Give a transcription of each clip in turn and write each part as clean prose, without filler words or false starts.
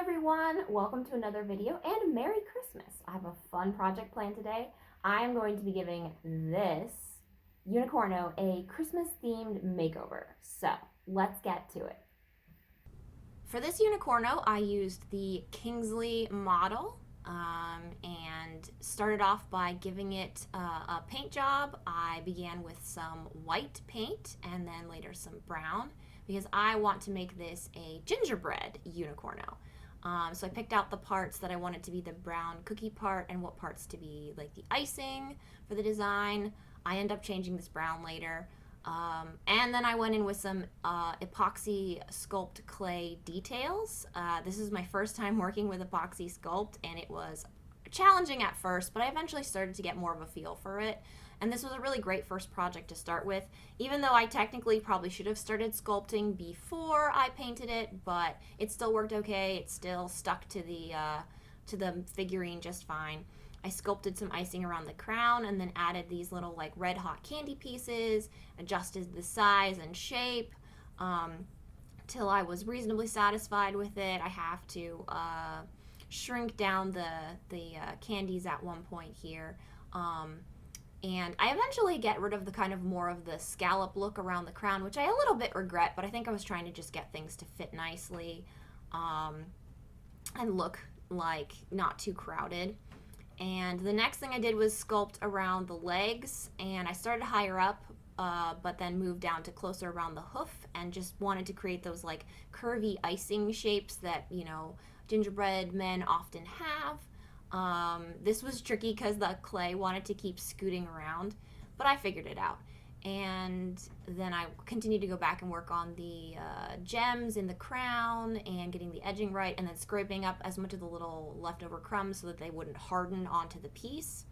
everyone, welcome to another video and Merry Christmas. I have a fun project planned today. I am going to be giving this Unicorno a Christmas themed makeover. So let's get to it. For this Unicorno, I used the Kingsley model and started off by giving it a paint job. I began with some white paint and then later some brown because I want to make this a gingerbread Unicorno. So I picked out the parts that I wanted to be the brown cookie part and what parts to be like the icing for the design. I end up changing this brown later. And then I went in with some epoxy sculpt clay details. This is my first time working with epoxy sculpt, and it was challenging at first, but I eventually started to get more of a feel for it. And this was a really great first project to start with, even though I technically probably should have started sculpting before I painted it, but it still worked okay. It still stuck to the figurine just fine. I sculpted some icing around the crown and then added these little like red hot candy pieces, adjusted the size and shape till I was reasonably satisfied with it. I have to shrink down the candies at one point here. And I eventually get rid of the kind of more of the scallop look around the crown, which I a little bit regret, but I think I was trying to just get things to fit nicely and look like not too crowded. And the next thing I did was sculpt around the legs, and I started higher up, but then moved down to closer around the hoof and just wanted to create those like curvy icing shapes that, you know, gingerbread men often have. This was tricky because the clay wanted to keep scooting around, but I figured it out. And then I continued to go back and work on the gems in the crown and getting the edging right, and then scraping up as much of the little leftover crumbs so that they wouldn't harden onto the piece.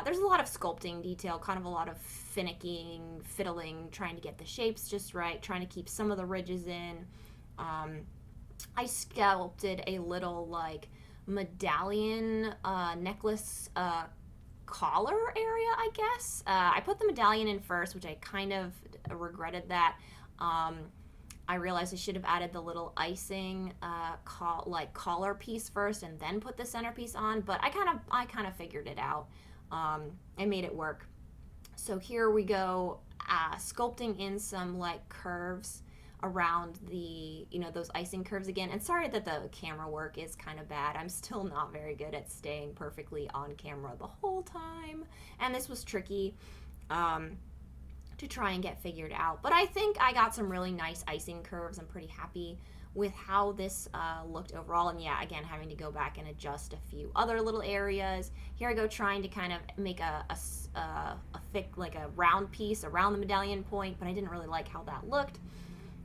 There's a lot of sculpting detail, kind of a lot of finicking, fiddling, trying to get the shapes just right, trying to keep some of the ridges in. I sculpted a little like medallion necklace collar area, I guess. I put the medallion in first, which I kind of regretted that. I realized I should have added the little icing collar piece first and then put the centerpiece on, but I kind of figured it out. I made it work. So here we go, sculpting in some like curves around the, you know, those icing curves again. And sorry that the camera work is kind of bad. I'm still not very good at staying perfectly on camera the whole time, and this was tricky to try and get figured out. But I think I got some really nice icing curves. I'm pretty happy with how this looked overall. And yeah, again, having to go back and adjust a few other little areas. Here I go trying to kind of make a thick, like a round piece around the medallion point, but I didn't really like how that looked.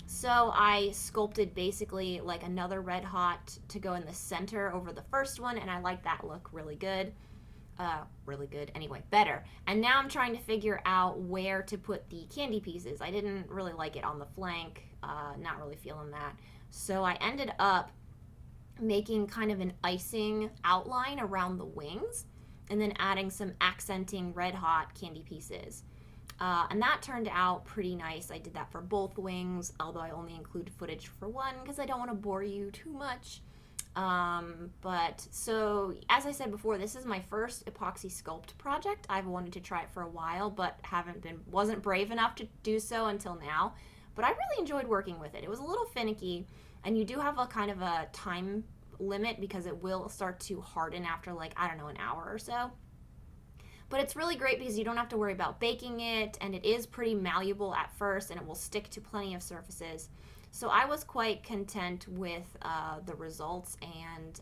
So I sculpted basically like another red hot to go in the center over the first one, and I like that look really good. Anyway, better. And now I'm trying to figure out where to put the candy pieces. I didn't really like it on the flank, not really feeling that. So I ended up making kind of an icing outline around the wings and then adding some accenting red hot candy pieces. And that turned out pretty nice. I did that for both wings, although I only include footage for one because I don't want to bore you too much. But so, as I said before, this is my first epoxy sculpt project. I've wanted to try it for a while, but wasn't brave enough to do so until now. But I really enjoyed working with it. It was a little finicky, and you do have a kind of a time limit because it will start to harden after like, I don't know, an hour or so. But it's really great because you don't have to worry about baking it, and it is pretty malleable at first, and it will stick to plenty of surfaces. So I was quite content with the results, and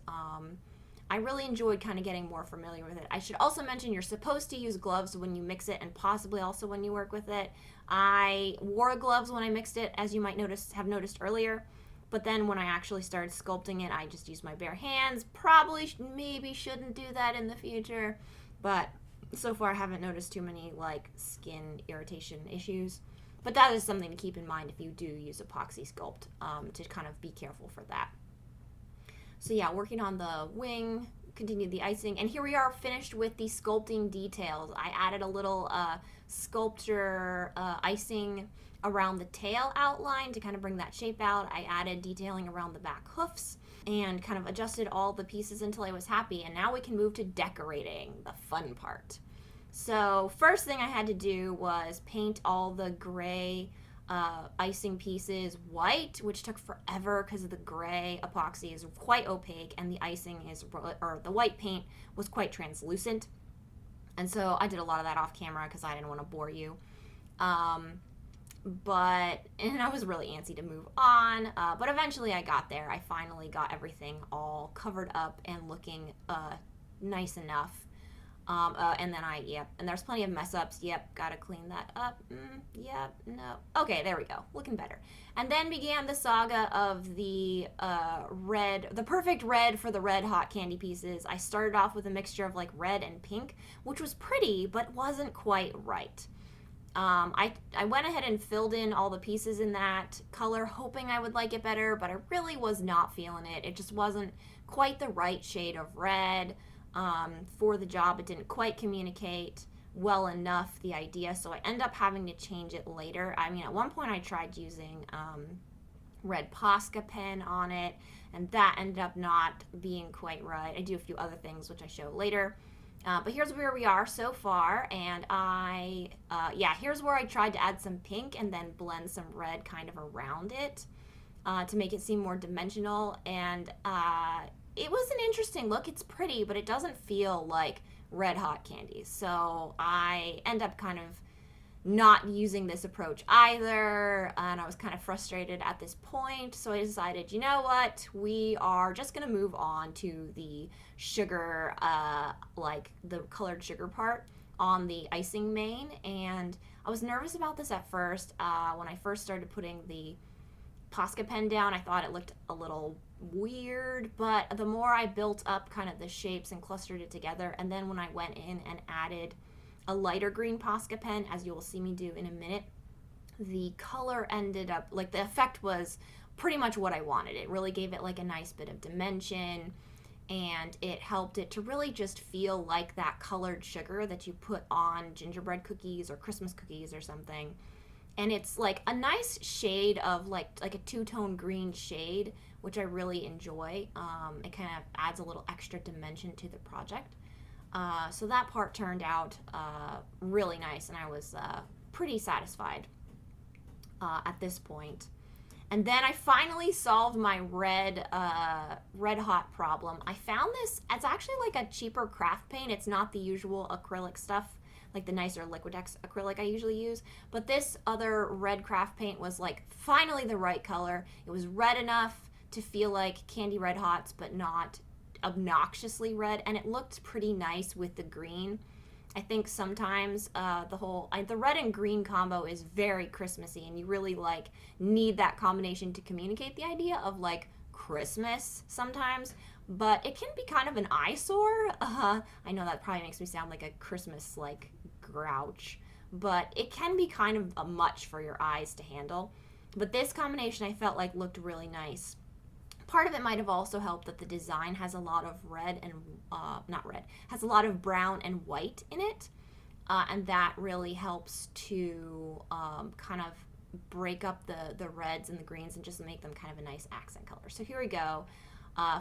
I really enjoyed kind of getting more familiar with it. I should also mention you're supposed to use gloves when you mix it, and possibly also when you work with it. I wore gloves when I mixed it, as you might have noticed earlier. But then when I actually started sculpting it, I just used my bare hands. Probably, maybe shouldn't do that in the future, but so far I haven't noticed too many like skin irritation issues. But that is something to keep in mind if you do use epoxy sculpt, to kind of be careful for that. So yeah, working on the wing continued the icing, and here we are finished with the sculpting details. I added a little sculpture icing around the tail outline to kind of bring that shape out. I added detailing around the back hoofs and kind of adjusted all the pieces until I was happy. And now we can move to decorating, the fun part. So first thing I had to do was paint all the gray icing pieces white, which took forever because the gray epoxy is quite opaque and the icing is, or the white paint was quite translucent. And so I did a lot of that off camera because I didn't want to bore you. And I was really antsy to move on, but eventually I got there. I finally got everything all covered up and looking nice enough. And then and there's plenty of mess ups. Yep, gotta clean that up. Yep, no. Okay, there we go. Looking better. And then began the saga of the red, the perfect red for the red hot candy pieces. I started off with a mixture of like red and pink, which was pretty, but wasn't quite right. I went ahead and filled in all the pieces in that color, hoping I would like it better, but I really was not feeling it. It just wasn't quite the right shade of red. For the job. It didn't quite communicate well enough the idea, so I end up having to change it later. I mean, at one point I tried using red Posca pen on it, and that ended up not being quite right. I do a few other things which I show later, but here's where we are so far. And here's where I tried to add some pink and then blend some red kind of around it to make it seem more dimensional. And it was an interesting look. It's pretty, but it doesn't feel like red hot candies. So I end up kind of not using this approach either, and I was kind of frustrated at this point. So I decided, you know what? We are just going to move on to the sugar, like the colored sugar part on the icing main. And I was nervous about this at first. When I first started putting the Posca pen down, I thought it looked a little weird, but the more I built up kind of the shapes and clustered it together, and then when I went in and added a lighter green Posca pen, as you will see me do in a minute, the color ended up, like the effect was pretty much what I wanted. It really gave it like a nice bit of dimension, and it helped it to really just feel like that colored sugar that you put on gingerbread cookies or Christmas cookies or something. And it's like a nice shade of like a two-tone green shade, which I really enjoy. It kind of adds a little extra dimension to the project. So that part turned out really nice, and I was pretty satisfied at this point. And then I finally solved my red hot problem. I found this, it's actually like a cheaper craft paint. It's not the usual acrylic stuff, like the nicer Liquitex acrylic I usually use. But this other red craft paint was like finally the right color. It was red enough to feel like candy red hots, but not obnoxiously red. And it looked pretty nice with the green. I think sometimes the red and green combo is very Christmassy, and you really like need that combination to communicate the idea of like Christmas sometimes. But it can be kind of an eyesore. I know that probably makes me sound like a Christmas like grouch, but it can be kind of a much for your eyes to handle. But this combination I felt like looked really nice. Part of it might have also helped that the design has a lot of has a lot of brown and white in it, and that really helps to kind of break up the reds and the greens and just make them kind of a nice accent color. So here we go.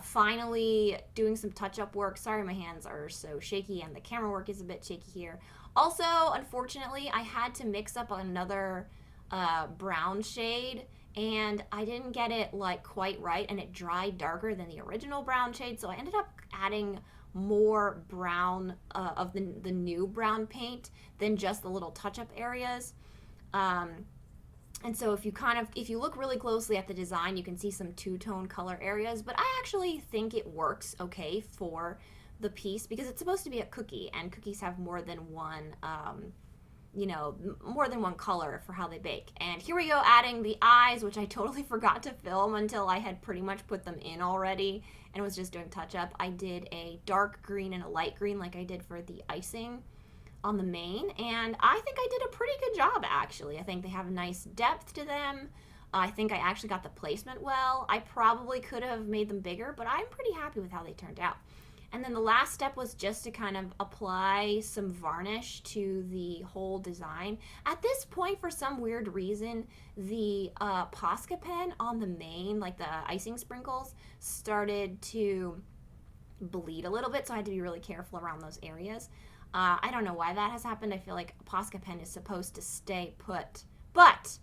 Finally doing some touch-up work. Sorry, my hands are so shaky and the camera work is a bit shaky here. Also, unfortunately, I had to mix up another brown shade, and I didn't get it like quite right, and it dried darker than the original brown shade, so I ended up adding more brown of the new brown paint than just the little touch-up areas. And so if you look really closely at the design, you can see some two-tone color areas, but I actually think it works okay for the piece because it's supposed to be a cookie, and cookies have more than one more than one color for how they bake. And here we go, adding the eyes, which I totally forgot to film until I had pretty much put them in already and was just doing touch up. I did a dark green and a light green like I did for the icing on the main, and I think I did a pretty good job actually. I think they have a nice depth to them. I think I actually got the placement well. I probably could have made them bigger, but I'm pretty happy with how they turned out. And then the last step was just to kind of apply some varnish to the whole design. At this point, for some weird reason, the Posca pen on the main, like the icing sprinkles, started to bleed a little bit, so I had to be really careful around those areas. I don't know why that has happened. I feel like a Posca pen is supposed to stay put, but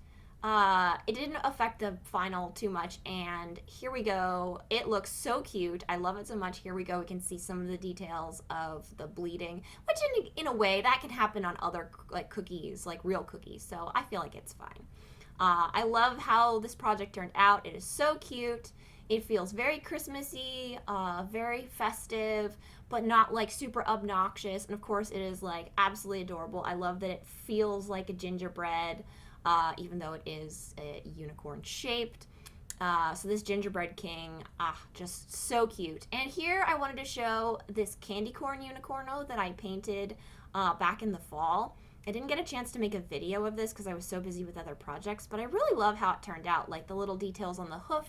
it didn't affect the final too much. And here we go. It looks so cute. I love it so much. Here we go. We can see some of the details of the bleeding, which in a way that can happen on other like cookies, like real cookies. So I feel like it's fine. I love how this project turned out. It is so cute. It feels very Christmassy, very festive, but not like super obnoxious. And of course, it is like absolutely adorable. I love that it feels like a gingerbread, even though it is unicorn shaped. So this gingerbread king, just so cute. And here I wanted to show this candy corn unicorno that I painted back in the fall. I didn't get a chance to make a video of this because I was so busy with other projects, but I really love how it turned out. Like the little details on the hoof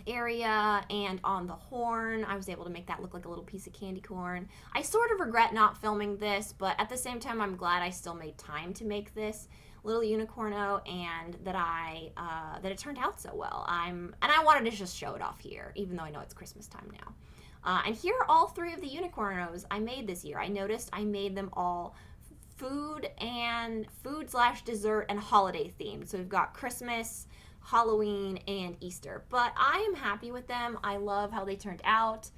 area and on the horn. I was able to make that look like a little piece of candy corn. I sort of regret not filming this, but at the same time, I'm glad I still made time to make this little unicorno and that it turned out so well. And I wanted to just show it off here, even though I know it's Christmas time now. And here are all three of the unicornos I made this year. I noticed I made them all food / dessert and holiday themed. So we've got Christmas, Halloween, and Easter. But I am happy with them. I love how they turned out.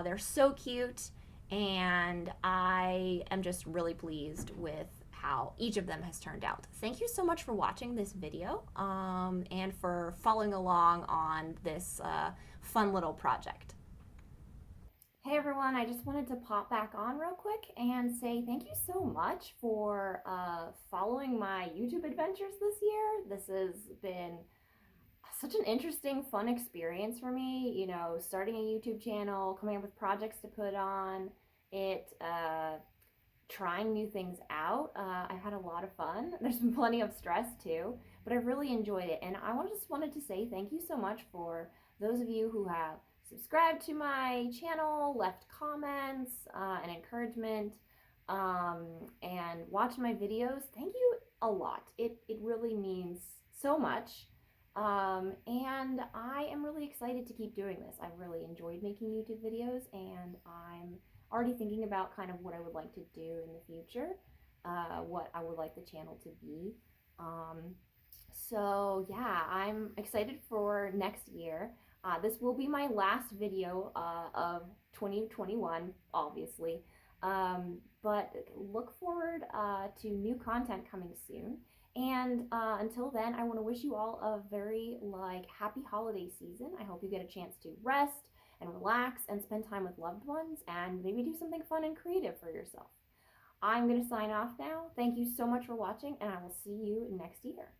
They're so cute, and I am just really pleased with how each of them has turned out. Thank you so much for watching this video and for following along on this fun little project. Hey everyone, I just wanted to pop back on real quick and say thank you so much for following my YouTube adventures this year. This has been such an interesting, fun experience for me, you know, starting a YouTube channel, coming up with projects to put on it, trying new things out. I've had a lot of fun. There's been plenty of stress too, but I really enjoyed it. And I just wanted to say thank you so much for those of you who have subscribed to my channel, left comments and encouragement, and watched my videos. Thank you a lot. It really means so much. And I am really excited to keep doing this. I've really enjoyed making YouTube videos, and I'm already thinking about kind of what I would like to do in the future, what I would like the channel to be. So yeah, I'm excited for next year. This will be my last video of 2021, obviously, but look forward to new content coming soon. And until then, I want to wish you all a very happy holiday season. I hope you get a chance to rest and relax and spend time with loved ones and maybe do something fun and creative for yourself. I'm going to sign off now. Thank you so much for watching, and I will see you next year.